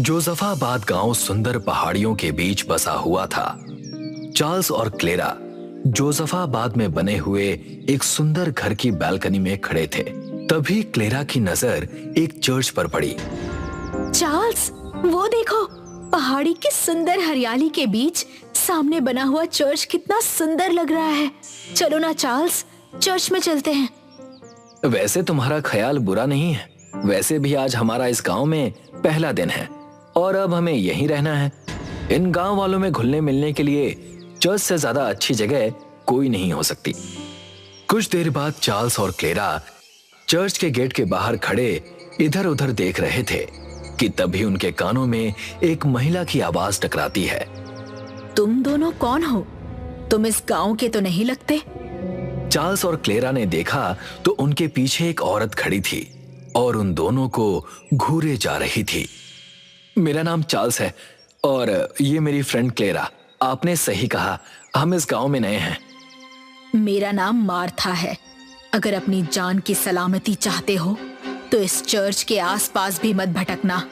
जोसेफाबाद गांव सुंदर पहाड़ियों के बीच बसा हुआ था। चार्ल्स और क्लेरा जोसेफाबाद में बने हुए एक सुंदर घर की बालकनी में खड़े थे। तभी क्लेरा की नजर एक चर्च पर पड़ी। चार्ल्स, वो देखो, पहाड़ी की सुंदर हरियाली के बीच सामने बना हुआ चर्च कितना सुंदर लग रहा है। चलो ना चार्ल्स, चर्च में चलते हैं। वैसे तुम्हारा ख्याल बुरा नहीं है। वैसे भी आज हमारा इस गांव में पहला दिन है और अब हमें यहीं रहना है। इन गांव वालों में घुलने मिलने के लिए चर्च से ज्यादा अच्छी जगह कोई नहीं हो सकती। कुछ देर बाद चार्ल्स और क्लेरा चर्च के गेट के बाहर खड़े इधर उधर देख रहे थे कि तभी उनके कानों में एक महिला की आवाज टकराती है। तुम दोनों कौन हो? तुम इस गांव के तो नहीं लगते। चार्ल्स और क्लेरा ने देखा तो उनके पीछे एक औरत खड़ी थी और उन दोनों को घूरे जा रही थी। मेरा नाम चार्ल्स है और ये मेरी फ्रेंड क्लेरा। आपने सही कहा, हम इस गांव में नए हैं। मेरा नाम मार्था है। अगर अपनी जान की सलामती चाहते हो तो इस चर्च के आसपास भी मत भटकना।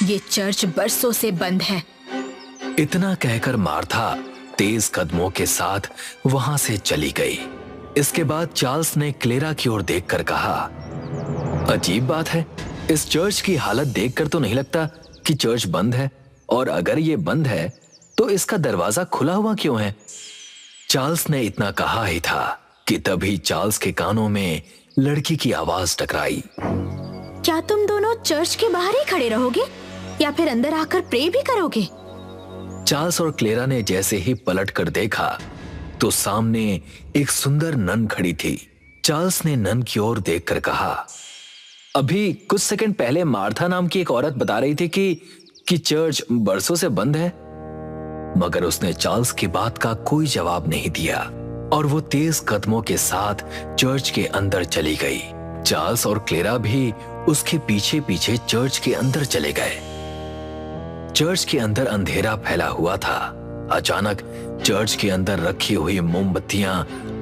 ये चर्च बरसों से बंद है। इतना कहकर मार्था तेज कदमों के साथ वहां से चली गई। इसके बाद चार्ल्स ने क्लेरा की ओर देखकर कहा, अजीब बात है, इस चर्च की हालत देखकर तो नहीं लगता कि चर्च बंद है, और अगर ये बंद है तो इसका दरवाजा खुला हुआ क्यों है? चार्ल्स ने इतना कहा ही था कि तभी चार्ल्स के कानों में लड़की की आवाज टकराई। क्या तुम दोनों चर्च के बाहर ही खड़े रहोगे या फिर अंदर आकर प्रे भी करोगे? चार्ल्स और क्लेरा ने जैसे ही पलट कर देखा तो सामने एक सुंदर नन खड़ी थी। चार्ल्स ने नन की ओर देखकर कहा, अभी कुछ सेकंड पहले मार्था नाम की एक औरत बता रही थी कि चर्च बरसों से बंद है। मगर उसने चार्ल्स की बात का कोई जवाब नहीं दिया और वो तेज कदमों के साथ चर्च के अंदर चली गई। चार्ल्स और क्लेरा भी उसके पीछे पीछे चर्च के अंदर चले गए। चर्च के अंदर अंधेरा फैला हुआ था। अचानक चर्च के अंदर रखी हुई मोमबत्तियां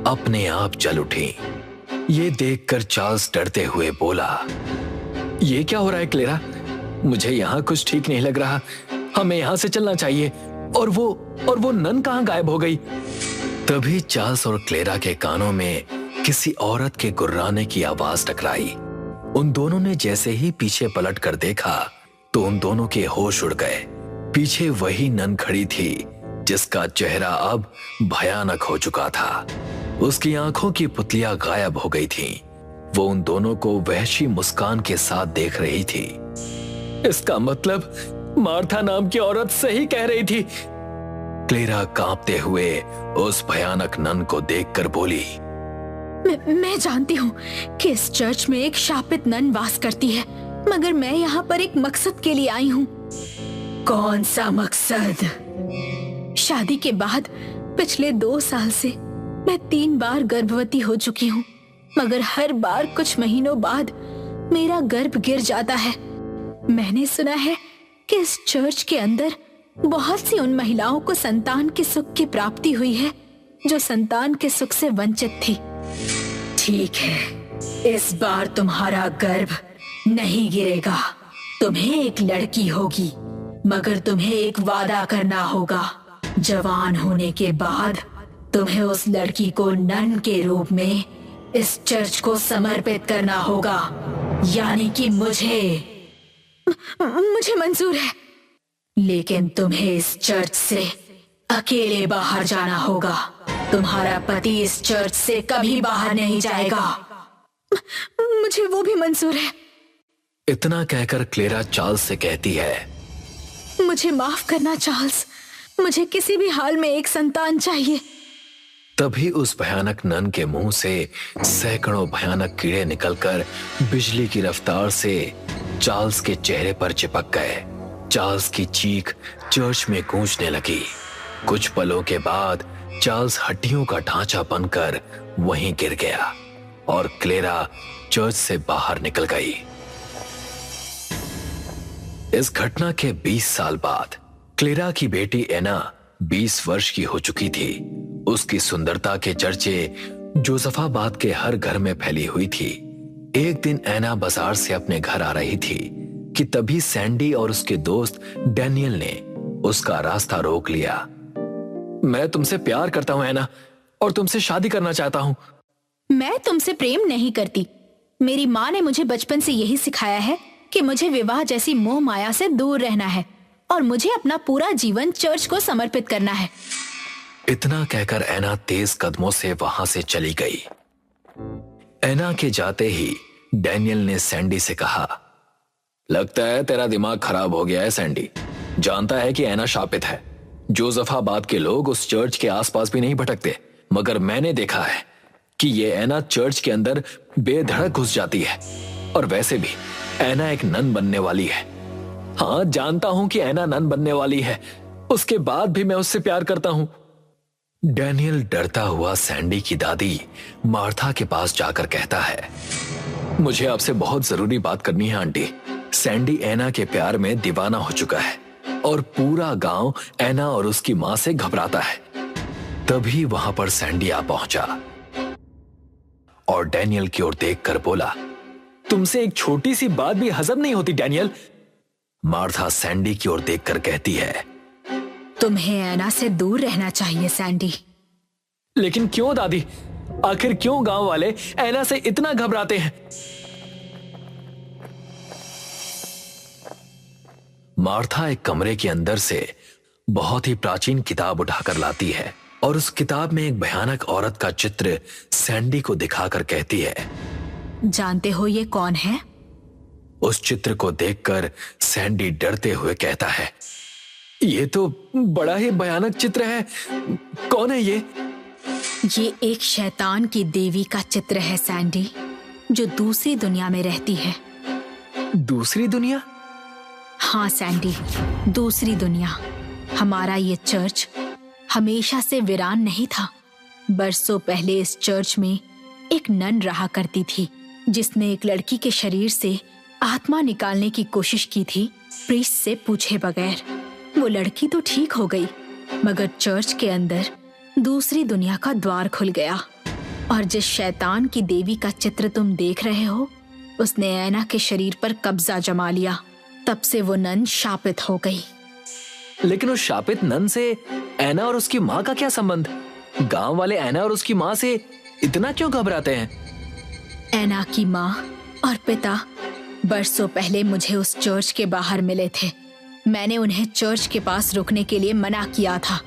अपने आप जल उठी। ये देखकर चार्ल्स डरते हुए बोला, ये क्या हो रहा है क्लेरा? मुझे यहाँ कुछ ठीक नहीं लग रहा। हमें यहाँ से चलना चाहिए। और वो नन कहाँ गायब हो गई? तभी चार्ल्स और क्लेरा के कानों में किसी औरत के गुर्राने की आवाज टकराई। उन दोनों ने जैसे ही पीछे पलट कर देखा तो उन दोनों के होश उड़ गए। पीछे वही नन खड़ी थी जिसका चेहरा अब भयानक हो चुका था। उसकी आंखों की पुतलियां गायब हो गई थीं। वो उन दोनों को वहशी मुस्कान के साथ देख रही थी। इसका मतलब मार्था नाम की औरत सही कह रही थी। क्लेरा कांपते हुए उस भयानक नन को देखकर बोली, मैं जानती हूँ कि इस चर्च में एक शापित नन वास करती है, मगर मैं यहाँ पर एक मकसद के लिए आई हूँ। कौन सा मकसद? शादी के बाद पिछले 2 साल से मैं 3 बार गर्भवती हो चुकी हूँ, मगर हर बार कुछ महीनों बाद मेरा गर्भ गिर जाता है। मैंने सुना है कि इस चर्च के अंदर बहुत सी उन महिलाओं को संतान के सुख की प्राप्ति हुई है जो संतान के सुख से वंचित थी। ठीक है, इस बार तुम्हारा गर्भ नहीं गिरेगा। तुम्हें एक लड़की होगी, मगर तुम्हें एक वादा करना होगा। जवान होने के बाद तुम्हें उस लड़की को नन के रूप में इस चर्च को समर्पित करना होगा, यानी कि मुझे मंजूर है, लेकिन तुम्हें इस चर्च से अकेले बाहर जाना होगा। तुम्हारा पति इस चर्च से कभी बाहर नहीं जाएगा। मुझे वो भी मंजूर है। इतना कहकर क्लेरा चार्ल्स से कहती है, मुझे माफ करना चार्ल्स, मुझे किसी भी हाल में एक संतान चाहिए। तभी उस भयानक नन के मुंह से सैकड़ों भयानक कीड़े निकलकर बिजली की रफ्तार से चार्ल्स के चेहरे पर चिपक गए। चार्ल्स की चीख चर्च में गूंजने लगी। कुछ पलों के बाद चार्ल्स हड्डियों का ढांचा बनकर वहीं गिर गया और क्लेरा चर्च से बाहर निकल गई। इस घटना के 20 साल बाद क्लेरा की बेटी एना 20 वर्ष की हो चुकी थी। उसकी सुंदरता के चर्चे जोसेफाबाद के हर घर में फैली हुई थी। एक दिन एना बाजार से अपने घर आ रही थी कि तभी सैंडी और उसके दोस्त डैनियल ने उसका रास्ता रोक लिया। मैं तुमसे प्यार करता हूं एना, और तुमसे शादी करना चाहता हूं। मैं तुमसे प्रेम नहीं करती। मेरी माँ ने मुझे बचपन से यही सिखाया है कि मुझे विवाह जैसी मोह माया से दूर रहना है और मुझे अपना पूरा जीवन चर्च को समर्पित करना है। इतना कहकर एना तेज कदमों से वहां से चली गई। एना के जाते ही डैनियल ने सैंडी से कहा, लगता है तेरा दिमाग खराब हो गया है सैंडी। जानता है कि एना शापित है। जोसेफाबाद के लोग उस चर्च के आसपास भी नहीं भटकते, मगर मैंने देखा है कि ये एना चर्च के अंदर बेधड़क घुस जाती है। और वैसे भी एना एक नन बनने वाली है। हाँ, जानता हूं कि एना नन बनने वाली है, उसके बाद भी मैं उससे प्यार करता हूं। डैनियल डरता हुआ सैंडी की दादी मार्था के पास जाकर कहता है, मुझे आपसे बहुत जरूरी बात करनी है आंटी। सैंडी एना के प्यार में दीवाना हो चुका है और पूरा गांव एना और उसकी मां से घबराता है। तभी वहां पर सैंडी आ पहुंचा और डैनियल की ओर देखकर बोला, तुमसे एक छोटी सी बात भी हजम नहीं होती डैनियल। मार्था सैंडी की ओर देखकर कहती है, तुम्हें एना से दूर रहना चाहिए सैंडी। लेकिन क्यों दादी? आखिर क्यों गांव वाले एना से इतना घबराते हैं? मार्था एक कमरे के अंदर से बहुत ही प्राचीन किताब उठाकर लाती है और उस किताब में एक भयानक औरत का चित्र सैंडी को दिखाकर कहती है, जानते हो ये कौन है? उस चित्र को देखकर सैंडी डरते हुए कहता है, ये तो बड़ा ही भयानक चित्र है। कौन है ये? ये एक शैतान की देवी का चित्र है सैंडी, जो दूसरी दुनिया में रहती है। दूसरी दुनिया? हाँ सैंडी, दूसरी दुनिया। हमारा ये चर्च हमेशा से वीरान नहीं था। बरसों पहले इस चर्च में एक नन रहा करती थी, जिसने एक लड़की के शरीर से आत्मा निकालने की कोशिश की थी, प्रीस्ट से पूछे बगैर। वो लड़की तो ठीक हो गई, मगर चर्च के अंदर दूसरी दुनिया का द्वार खुल गया और जिस शैतान की देवी का चित्र तुम देख रहे हो, उसने एना के शरीर पर कब्जा जमा लिया। तब से वो नन शापित हो गई। लेकिन उस शापित नन से एना और उसकी माँ का क्या संबंध? गांव वाले एना और उसकी माँ से इतना क्यों घबराते हैं? एना की माँ और पिता बरसों पहले मुझे उस चर्च के बाहर मिले थे। मैंने उन्हें चर्च के पास रुकने के लिए मना किया था,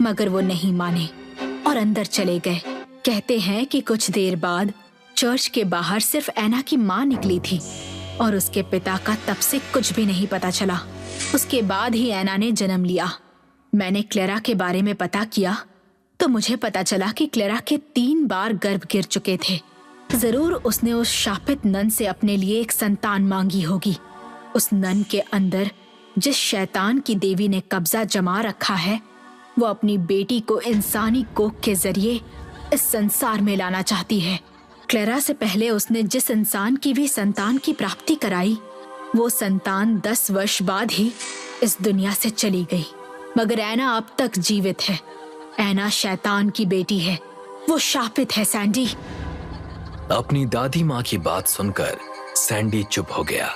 मगर वो नहीं माने और अंदर चले गए। कहते हैं कि कुछ देर बाद चर्च के बाहर सिर्फ एना की माँ निकली थी और उसके पिता का तब से कुछ भी नहीं पता चला। उसके बाद ही एना ने जन्म लिया। मैंने क्लेरा के बारे में पता किया तो मुझे पता चला कि क्लेरा के 3 बार गर्भ गिर चुके थे। जरूर उसने उस शापित नन से अपने लिए एक संतान मांगी होगी। उस नन के अंदर जिस शैतान की देवी ने कब्जा जमा रखा है, वो अपनी बेटी को इंसानी कोख के जरिए इस संसार में लाना चाहती है। क्लेरा से पहले उसने जिस इंसान की भी संतान की प्राप्ति कराई, वो संतान 10 वर्ष बाद ही इस दुनिया से चली गई, मगर एना अब तक जीवित है। एना शैतान की बेटी है, वो शापित है सैंडी। अपनी दादी माँ की बात सुनकर सैंडी चुप हो गया।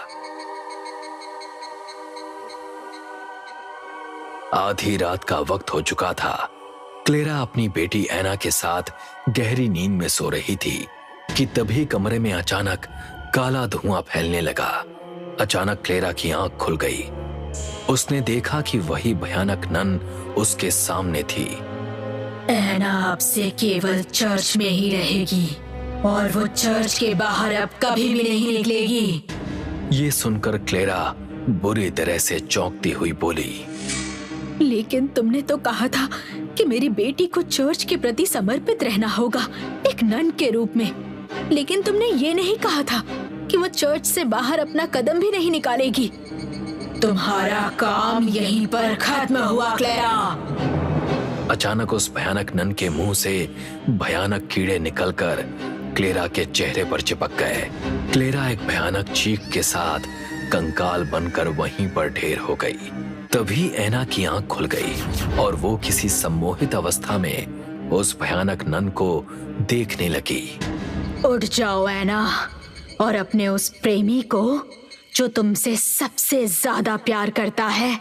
आधी रात का वक्त हो चुका था। क्लेरा अपनी बेटी एना के साथ गहरी नींद में सो रही थी कि तभी कमरे में अचानक काला धुआं फैलने लगा। अचानक क्लेरा की आंख खुल गई। उसने देखा कि वही भयानक नन उसके सामने थी। एना अब से केवल चर्च में ही रहेगी और वो चर्च के बाहर अब कभी भी नहीं निकलेगी। ये सुनकर क्लेरा बुरी तरह से चौंकती हुई बोली, लेकिन तुमने तो कहा था कि मेरी बेटी को चर्च के प्रति समर्पित रहना होगा, एक नन के रूप में। लेकिन तुमने ये नहीं कहा था कि वो चर्च से बाहर अपना कदम भी नहीं निकालेगी। तुम्हारा काम यहीं पर खत्म हुआ क्लेरा। अचानक उस भयानक नन के मुंह से भयानक कीड़े निकलकर क्लेरा के चेहरे पर चिपक गए। क्लेरा एक भयानक चीख के साथ कंकाल बनकर वहीं पर ढेर हो गई। तभी एना की आंख खुल गई और वो किसी सम्मोहित अवस्था में उस भयानक नन को देखने लगी। उठ जाओ एना और अपने उस प्रेमी को जो तुमसे सबसे ज्यादा प्यार करता है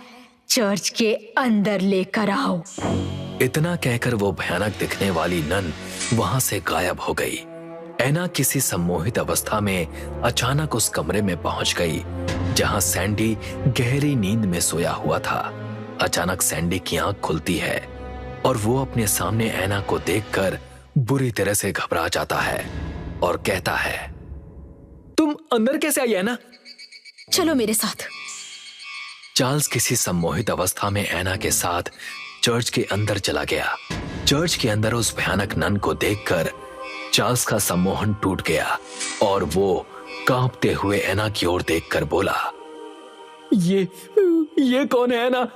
चर्च के अंदर लेकर आओ। इतना कहकर वो भयानक दिखने वाली नन वहां से गायब हो गई। एना किसी सम्मोहित अवस्था में अचानक उस कमरे में पहुंच गई जहां सैंडी गहरी नींद में सोया हुआ था। अचानक सैंडी की आंख खुलती है और वो अपने सामने एना को देखकर बुरी तरह से घबरा जाता है और कहता है, तुम अंदर कैसे आई एना? चलो मेरे साथ। चार्ल्स किसी सम्मोहित अवस्था में एना के साथ चर्च के अंदर चला गया। चर्च के अंदर उस भयानक नन को देखकर चार्ल्स का सम्मोहन टूट गया और वो कांपते हुए एना की ओर देखकर बोला, ये कौन है एना?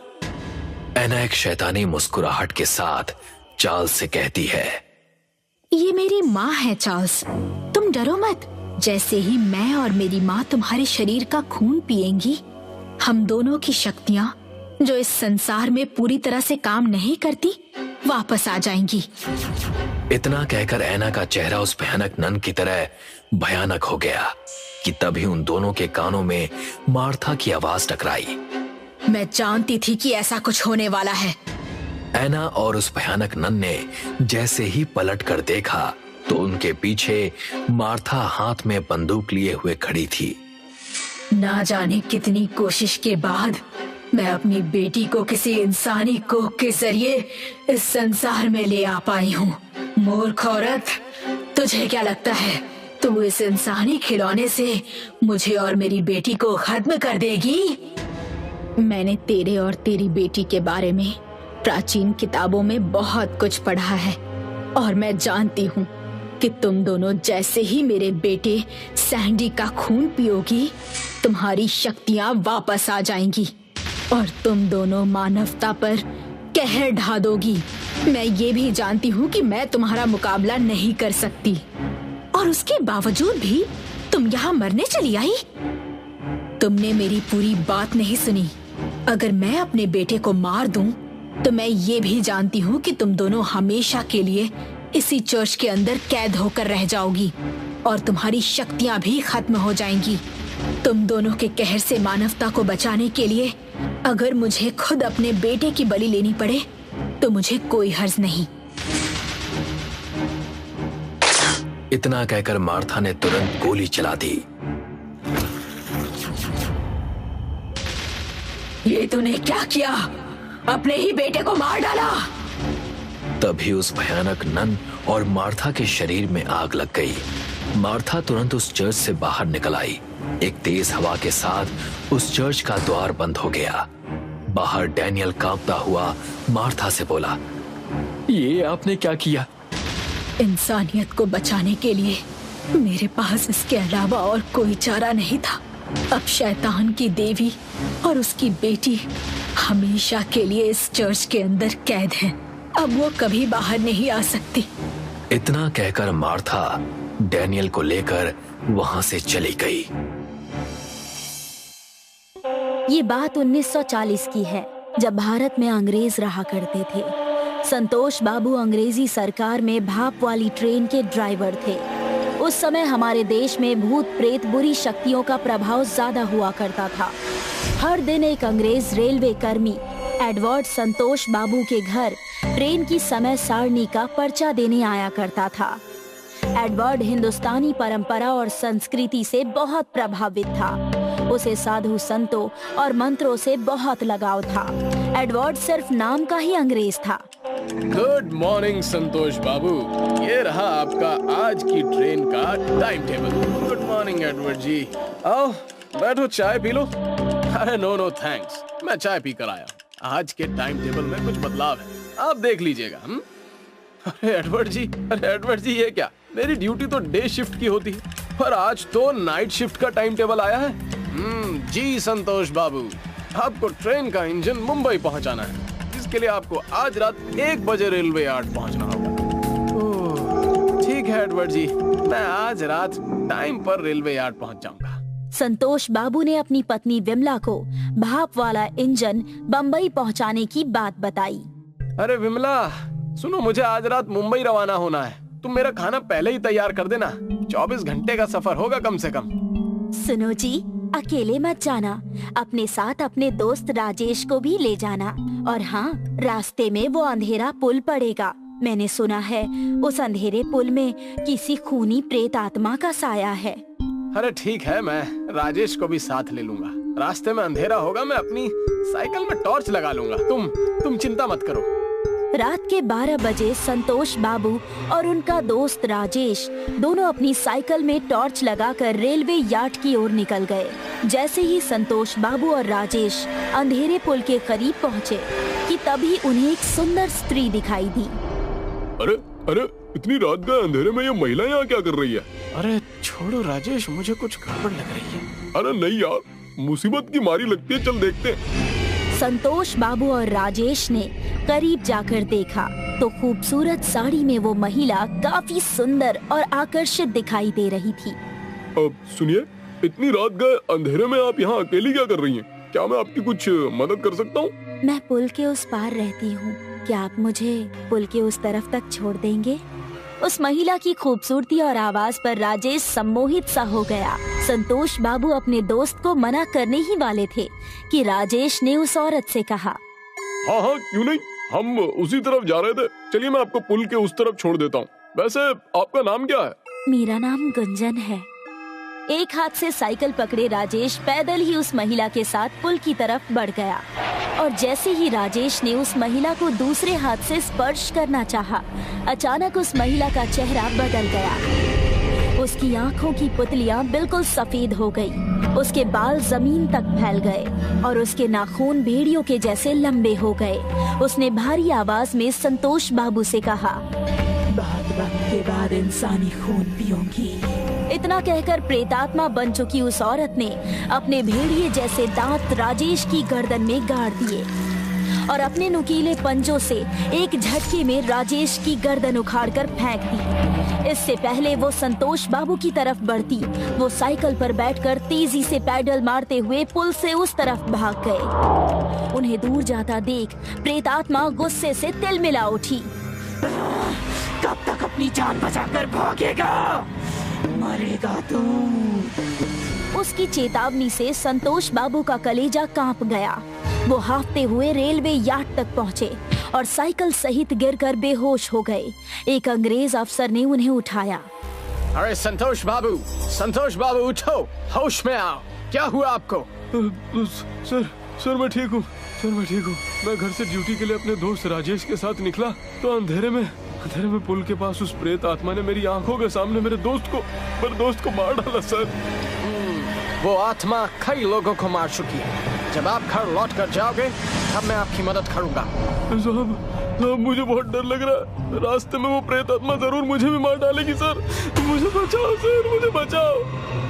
एना एक शैतानी मुस्कुराहट के साथ चार्ल्स से कहती है, ये मेरी माँ है चार्ल्स, तुम डरो मत। जैसे ही मैं और मेरी माँ तुम्हारे शरीर का खून पिएंगी, हम दोनों की शक्तियाँ जो इस संसार में पूरी तरह से काम नहीं करती वापस आ जाएंगी। इतना कहकर एना का चेहरा उस भयानक नन की तरह भयानक हो गया कि तभी उन दोनों के कानों में मार्था की आवाज टकराई। मैं जानती थी कि ऐसा कुछ होने वाला है। एना और उस भयानक नन ने जैसे ही पलट कर देखा तो उनके पीछे मार्था हाथ में बंदूक लिए हुए खड़ी थी। ना जाने कितनी कोशिश के बाद मैं अपनी बेटी को किसी इंसानी कोख के जरिए इस संसार में ले आ पाई हूँ। मूर्ख औरत, तुझे क्या लगता है तू इस इंसानी खिलौने से मुझे और मेरी बेटी को खत्म कर देगी? मैंने तेरे और तेरी बेटी के बारे में प्राचीन किताबों में बहुत कुछ पढ़ा है और मैं जानती हूँ कि तुम दोनों जैसे ही मेरे बेटे सैंडी का खून पियोगी, तुम्हारी शक्तियाँ वापस आ जाएंगी और तुम दोनों मानवता पर कहर ढा दोगी। मैं ये भी जानती हूँ कि मैं तुम्हारा मुकाबला नहीं कर सकती और उसके बावजूद भी तुम यहाँ मरने चली आई। तुमने मेरी पूरी बात नहीं सुनी। अगर मैं अपने बेटे को मार दूं, तो मैं ये भी जानती हूँ कि तुम दोनों हमेशा के लिए इसी चर्च के अंदर कैद होकर रह जाओगी और तुम्हारी शक्तियाँ भी खत्म हो जाएंगी। तुम दोनों के कहर से मानवता को बचाने के लिए अगर मुझे खुद अपने बेटे की बलि लेनी पड़े तो मुझे कोई हर्ज नहीं। इतना कहकर मार्था ने तुरंत गोली चला दी। ये तूने क्या किया? अपने ही बेटे को मार डाला। तभी उस भयानक नन और मार्था के शरीर में आग लग गई। मार्था तुरंत उस चर्च से बाहर निकल आई। एक तेज हवा के साथ उस चर्च का द्वार बंद हो गया। बाहर डैनियल कांपता हुआ मार्था से बोला, ये आपने क्या किया? इंसानियत को बचाने के लिए मेरे पास इसके अलावा और कोई चारा नहीं था। अब शैतान की देवी और उसकी बेटी हमेशा के लिए इस चर्च के अंदर कैद हैं। अब वो कभी बाहर नहीं आ सकती। इतना कहकर मार्था डैनियल को लेकर वहां से चली गई। ये बात 1940 की है, जब भारत में अंग्रेज रहा करते थे। संतोष बाबू अंग्रेजी सरकार में भाप वाली ट्रेन के ड्राइवर थे। उस समय हमारे देश में भूत प्रेत बुरी शक्तियों का प्रभाव ज्यादा हुआ करता था। हर दिन एक अंग्रेज रेलवे कर्मी एडवर्ड संतोष बाबू के घर ट्रेन की समय सारणी का पर्चा देने आया करता था। एडवर्ड हिंदुस्तानी परंपरा और संस्कृति से बहुत प्रभावित था। उसे साधु संतों और मंत्रों से बहुत लगाव था। एडवर्ड सिर्फ नाम का ही अंग्रेज था। गुड मॉर्निंग संतोष बाबू, ये रहा आपका आज की ट्रेन का time table. Good morning Edward ji. आओ बैठो, चाय पी लो। अरे नो थैंक्स, मैं चाय पी कर आया। आज के टाइम टेबल में कुछ बदलाव है, आप देख लीजिएगा। अरे एडवर्ड जी ये क्या? मेरी ड्यूटी तो डे शिफ्ट की होती है, पर आज तो नाइट शिफ्ट का टाइम टेबल आया है। जी संतोष बाबू, आपको ट्रेन का इंजन मुंबई पहुंचाना है, जिसके लिए आपको आज रात 1 बजे रेलवे यार्ड पहुंचना होगा। ठीक है एडवर्ड जी, मैं आज रात टाइम पर रेलवे यार्ड पहुंच जाऊंगा। संतोष बाबू ने अपनी पत्नी विमला को भाप वाला इंजन बम्बई पहुंचाने की बात बताई। अरे विमला सुनो, मुझे आज रात मुंबई रवाना होना है। तुम मेरा खाना पहले ही तैयार कर देना। 24 घंटे का सफर होगा कम से कम। सुनो जी, अकेले मत जाना, अपने साथ अपने दोस्त राजेश को भी ले जाना। और हाँ, रास्ते में वो अंधेरा पुल पड़ेगा। मैंने सुना है उस अंधेरे पुल में किसी खूनी प्रेत आत्मा का साया है। अरे ठीक है, मैं राजेश को भी साथ ले लूंगा। रास्ते में अंधेरा होगा, मैं अपनी साइकिल में टॉर्च लगा लूंगा। तुम चिंता मत करो। रात के 12 बजे संतोष बाबू और उनका दोस्त राजेश दोनों अपनी साइकिल में टॉर्च लगाकर रेलवे यार्ड की ओर निकल गए। जैसे ही संतोष बाबू और राजेश अंधेरे पुल के करीब पहुँचे कि तभी उन्हें एक सुंदर स्त्री दिखाई दी। अरे अरे, इतनी रात का अंधेरे में ये महिला यहाँ क्या कर रही है? अरे छोड़ो राजेश, मुझे कुछ गड़बड़ लग रही है। अरे नहीं यार, मुसीबत की मारी लगती है, चल देखते हैं। संतोष बाबू और राजेश ने करीब जाकर देखा तो खूबसूरत साड़ी में वो महिला काफी सुंदर और आकर्षित दिखाई दे रही थी। अब सुनिए, इतनी रात का अंधेरे में आप यहाँ अकेली क्या कर रही हैं? क्या मैं आपकी कुछ मदद कर सकता हूँ? मैं पुल के उस पार रहती हूँ, क्या आप मुझे पुल के उस तरफ तक छोड़ देंगे? उस महिला की खूबसूरती और आवाज पर राजेश सम्मोहित सा हो गया। संतोष बाबू अपने दोस्त को मना करने ही वाले थे कि राजेश ने उस औरत से कहा, हाँ हाँ, क्यों नहीं, हम उसी तरफ जा रहे थे। चलिए मैं आपको पुल के उस तरफ छोड़ देता हूँ। वैसे आपका नाम क्या है? मेरा नाम गुंजन है। एक हाथ से साइकिल पकड़े राजेश पैदल ही उस महिला के साथ पुल की तरफ बढ़ गया और जैसे ही राजेश ने उस महिला को दूसरे हाथ से स्पर्श करना चाहा, अचानक उस महिला का चेहरा बदल गया। उसकी आंखों की पुतलियां बिल्कुल सफेद हो गई, उसके बाल जमीन तक फैल गए और उसके नाखून भेड़ियों के जैसे लंबे हो गए। उसने भारी आवाज में संतोष बाबू से कहा, बहुत वक्त के बाद इंसानी खून पीऊंगी। इतना कहकर प्रेतात्मा बन चुकी उस औरत ने अपने भेड़िए जैसे दांत राजेश की गर्दन में गाड़ दिए और अपने नुकीले पंजों से एक झटके में राजेश की गर्दन उखाड़कर फेंक दी। इससे पहले वो संतोष बाबू की तरफ बढ़ती, वो साइकिल पर बैठकर तेजी से पैडल मारते हुए पुल से उस तरफ भाग गए। उन्हें दूर जाता देख प्रेतात्मा गुस्से से तिलमिला उठी। कब तक अपनी जान बचाकर भागेगा? मरेगा तू। उसकी चेतावनी से संतोष बाबू का कलेजा कांप गया। वो हाफते हुए रेलवे यार्ड तक पहुंचे और साइकिल सहित गिरकर बेहोश हो गए। एक अंग्रेज अफसर ने उन्हें उठाया। अरे संतोष बाबू उठो, होश में आओ। क्या हुआ आपको? सर मैं ठीक हूँ। मैं घर से ड्यूटी के लिए अपने दोस्त राजेश के साथ निकला तो अंधेरे में पुल के पास उस प्रेत आत्मा ने मेरी आंखों के सामने मेरे दोस्त को मार डाला सर। वो आत्मा कई लोगों को मार चुकी है। जब आप घर लौट कर जाओगे तब मैं आपकी मदद करूंगा। साहब मुझे बहुत डर लग रहा है। रास्ते में वो प्रेत आत्मा जरूर मुझे भी मार डालेगी सर। मुझे बचाओ सर, मुझे बचाओ।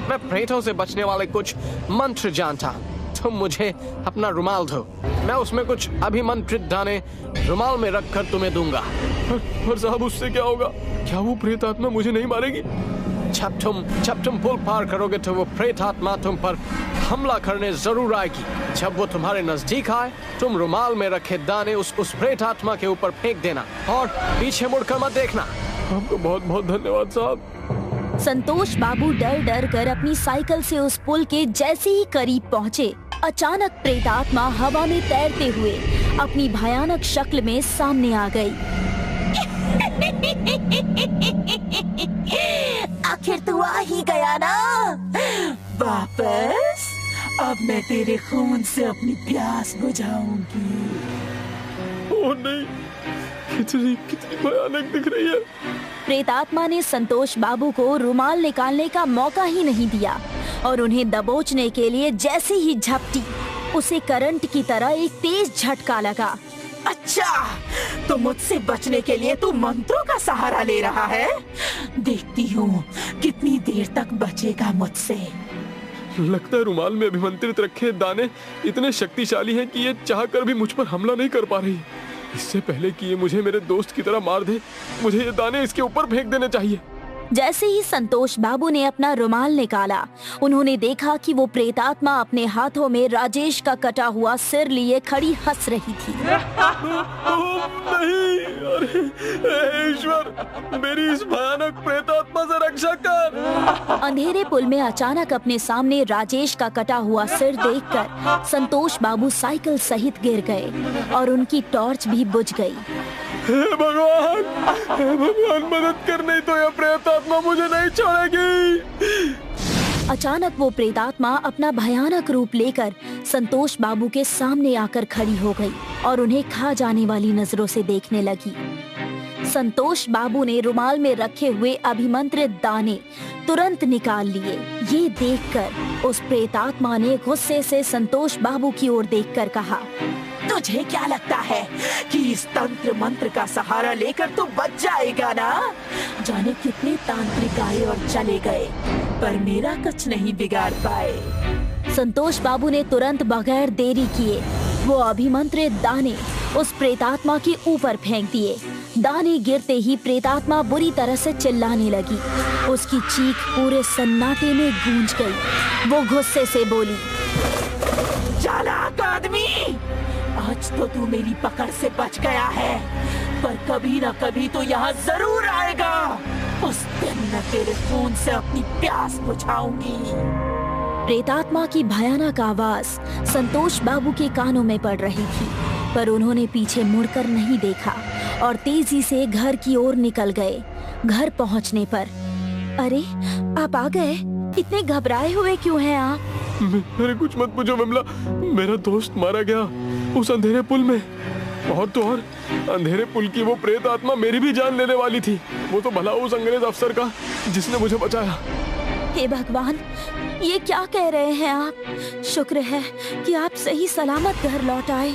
मैं प्रेतों से बचने वाले कुछ मंत्र जानता। तुम मुझे अपना रुमाल दो, मैं उसमें कुछ अभिमंत्रित दाने रुमाल में रखकर तुम्हें दूंगा। पर साहब उससे क्या होगा? क्या वो प्रेत आत्मा मुझे नहीं मारेगी? जब तुम पुल पार करोगे तो वो प्रेत आत्मा तुम पर हमला करने जरूर आएगी। जब वो तुम्हारे नजदीक आए तुम रुमाल में रखे दाने उस प्रेत आत्मा के ऊपर फेंक देना और पीछे मुड़कर मत देखना। आपको बहुत बहुत धन्यवाद साहब। संतोष बाबू डर डर कर अपनी साइकिल से उस पुल के जैसे ही करीब पहुँचे, अचानक प्रेतात्मा हवा में तैरते हुए अपनी भयानक शक्ल में सामने आ गई। आखिर तू आ ही गया ना वापस। अब मैं तेरे खून से अपनी प्यास बुझाऊंगी। ओह नहीं, कितनी भयानक दिख रही है। प्रेतात्मा ने संतोष बाबू को रुमाल निकालने का मौका ही नहीं दिया और उन्हें दबोचने के लिए जैसे ही झपटी, उसे करंट की तरह एक तेज झटका लगा। अच्छा, तो मुझसे बचने के लिए तू मंत्रों का सहारा ले रहा है? देखती हूँ कितनी देर तक बचेगा मुझसे। लगता है रुमाल में अभिमंत्रित रखे दाने इतने शक्तिशाली हैं कि ये चाहकर भी मुझ पर हमला नहीं कर पा रही। इससे पहले कि ये मुझे मेरे दोस्त की तरह मार दे, मुझे ये दाने इसके ऊपर फेंक देने चाहिए। जैसे ही संतोष बाबू ने अपना रुमाल निकाला, उन्होंने देखा कि वो प्रेतात्मा अपने हाथों में राजेश का कटा हुआ सिर लिए खड़ी हंस रही थी। नहीं, अरे ईश्वर, मेरी इस भयानक प्रेतात्मा से रक्षा कर। अंधेरे पुल में अचानक अपने सामने राजेश का कटा हुआ सिर देखकर संतोष बाबू साइकिल सहित गिर गए और उनकी टॉर्च भी बुझ गई। हे भगवान, मदद कर, नहीं तो यह प्रेतात्मा मुझे नहीं छोड़ेगी। अचानक वो प्रेतात्मा अपना भयानक रूप लेकर संतोष बाबू के सामने आकर खड़ी हो गई और उन्हें खा जाने वाली नजरों से देखने लगी। संतोष बाबू ने रुमाल में रखे हुए अभिमंत्रित दाने तुरंत निकाल लिए। ये देखकर उस प्रेतात्मा ने गुस्से से संतोष बाबू की ओर देखकर कहा, तुझे क्या लगता है कि इस तंत्र मंत्र का सहारा लेकर तू बच जाएगा ना? जाने कितने तांत्रिक आए और चले गए, पर मेरा कुछ नहीं बिगाड़ पाए। संतोष बाबू ने तुरंत बगैर देरी किए वो अभिमंत्रित दाने उस प्रेतात्मा के ऊपर फेंक दिए। दाने गिरते ही प्रेतात्मा बुरी तरह से चिल्लाने लगी। उसकी चीख पूरे सन्नाटे में गूंज गई। वो गुस्से से बोली, चालाक आदमी, आज तो तू मेरी पकड़ से बच गया है, पर कभी न कभी तो यहाँ जरूर आएगा। उस दिन मैं तेरे खून से अपनी प्यास बुझाऊंगी। प्रेतात्मा की भयानक आवाज संतोष बाबू के कानों में पड़ रही थी, पर उन्होंने पीछे मुड़कर नहीं देखा और तेजी से घर की ओर निकल गए। घर पहुंचने पर, अरे आप आ गए, इतने घबराए हुए क्यों हैं आप? मेरे कुछ मत पूछो विमला, मेरा दोस्त मारा गया उस अंधेरे पुल में। और तो और अंधेरे पुल की वो प्रेत आत्मा मेरी भी जान लेने वाली थी। वो तो भला उस अंग्रेज अफसर का जिसने मुझे बचाया। हे भगवान, ये क्या कह रहे हैं आप? शुक्र है कि आप सही सलामत घर लौट आए।